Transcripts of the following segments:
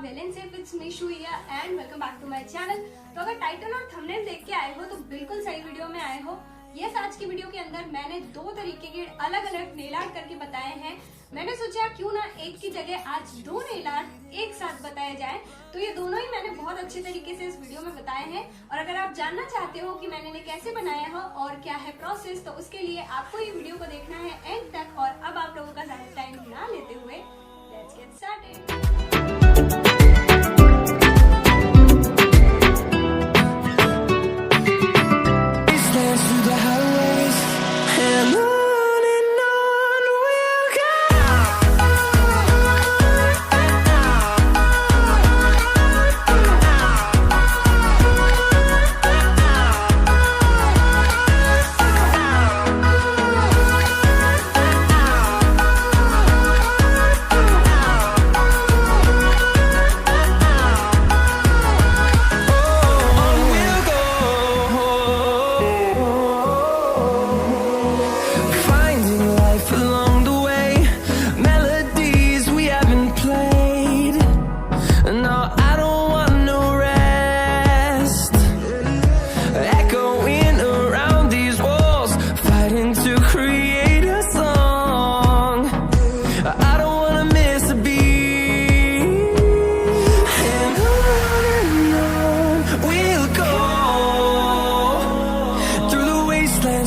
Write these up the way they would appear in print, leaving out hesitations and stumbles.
Well and safe, it's me Shuiya and welcome back to my channel. तो अगर title और thumbnail देख के आए हो तो बिल्कुल सही वीडियो में आए हो। यस, आज की वीडियो के अंदर मैंने दो तरीके के अलग अलग नेल आर्ट करके बताए हैं। मैंने सोचा क्यों ना एक की जगह आज दो नेल आर्ट एक साथ बताए जाए। तो ये दोनों ही मैंने बहुत अच्छे तरीके से इस वीडियो में बताए हैं। और अगर आप जानना चाहते हो कि मैंने इन्हें कैसे बनाया है और क्या है प्रोसेस, तो उसके लिए आपको ये वीडियो को देखना है एंड तक। और अब आप लोगों का ज्यादा टाइम ना लेते हुए let's get started.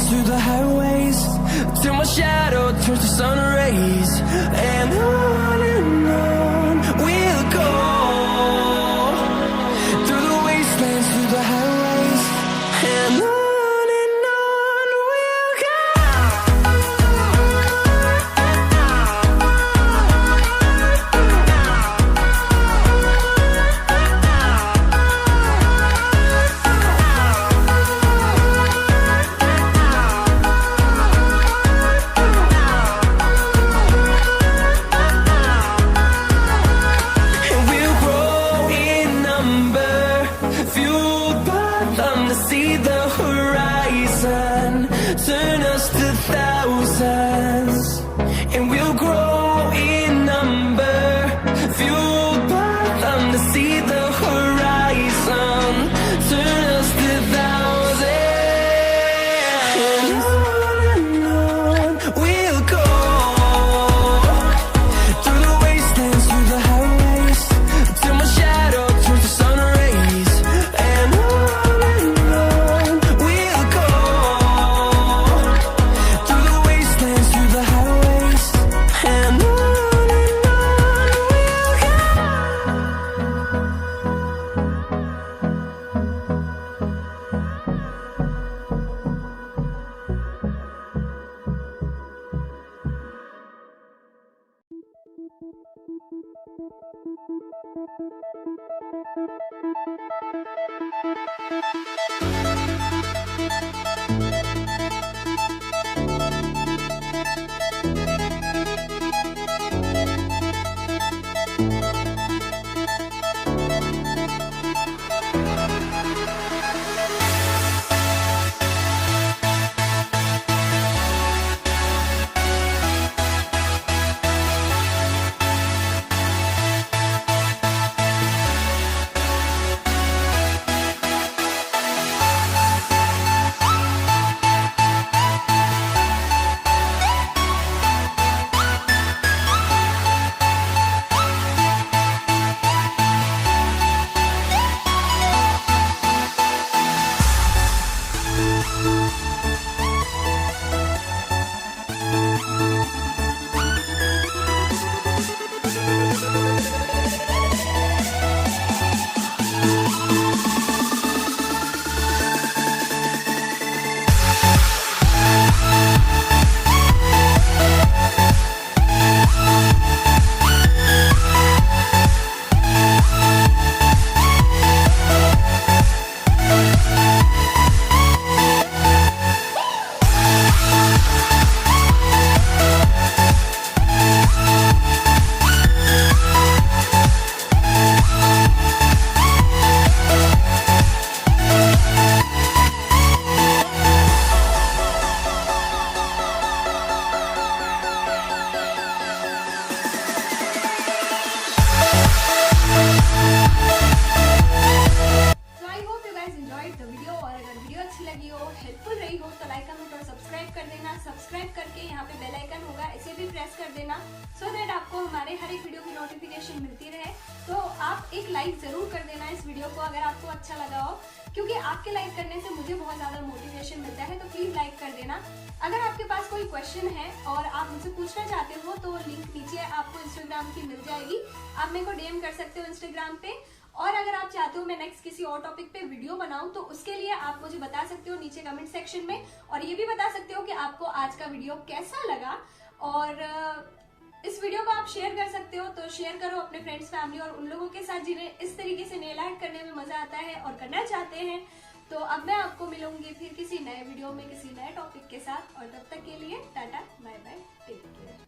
Through the highways, till my shadow turns to sun rays, and on we'll go. Through the wastelands, through the highways, and on we'll go. See the horizon, turn us to thousands, and we'll grow in number, fueled by them to see the horizon, turn us to thousands, and on we'll go. Through the wastelands, through the highways, till my shadow turns to sun rays, and we'll go. Through the wastelands, enjoyed the video और अगर video अच्छी लगी हो, helpful रही हो तो like comment और subscribe कर देना। सब्सक्राइब करके यहाँ पे बेल आइकन होगा, इसे भी प्रेस कर देना सो दैट आपको हमारे हर एक वीडियो की नोटिफिकेशन मिलती रहे। तो आप एक लाइक जरूर कर देना इस वीडियो को अगर आपको अच्छा लगा हो, क्योंकि आपके लाइक करने से मुझे बहुत ज्यादा मोटिवेशन मिलता है। तो प्लीज लाइक कर देना। अगर आपके पास कोई क्वेश्चन है और आप मुझसे पूछना चाहते हो तो लिंक नीचे आपको इंस्टाग्राम की मिल जाएगी, आप मेरे को डीएम कर सकते हो इंस्टाग्राम पे। और अगर आप चाहते हो मैं नेक्स्ट किसी और टॉपिक पे वीडियो बनाऊं तो उसके लिए आप मुझे बता सकते हो नीचे कमेंट सेक्शन में, और ये भी बता सकते हो कि आपको आज का वीडियो कैसा लगा। और इस वीडियो को आप शेयर कर सकते हो, तो शेयर करो अपने फ्रेंड्स फैमिली और उन लोगों के साथ जिन्हें इस तरीके से नेल आर्ट करने में मजा आता है और करना चाहते हैं। तो अब मैं आपको मिलूंगी फिर किसी नए वीडियो में किसी नए टॉपिक के साथ, और तब तक के लिए tata bye bye, take care.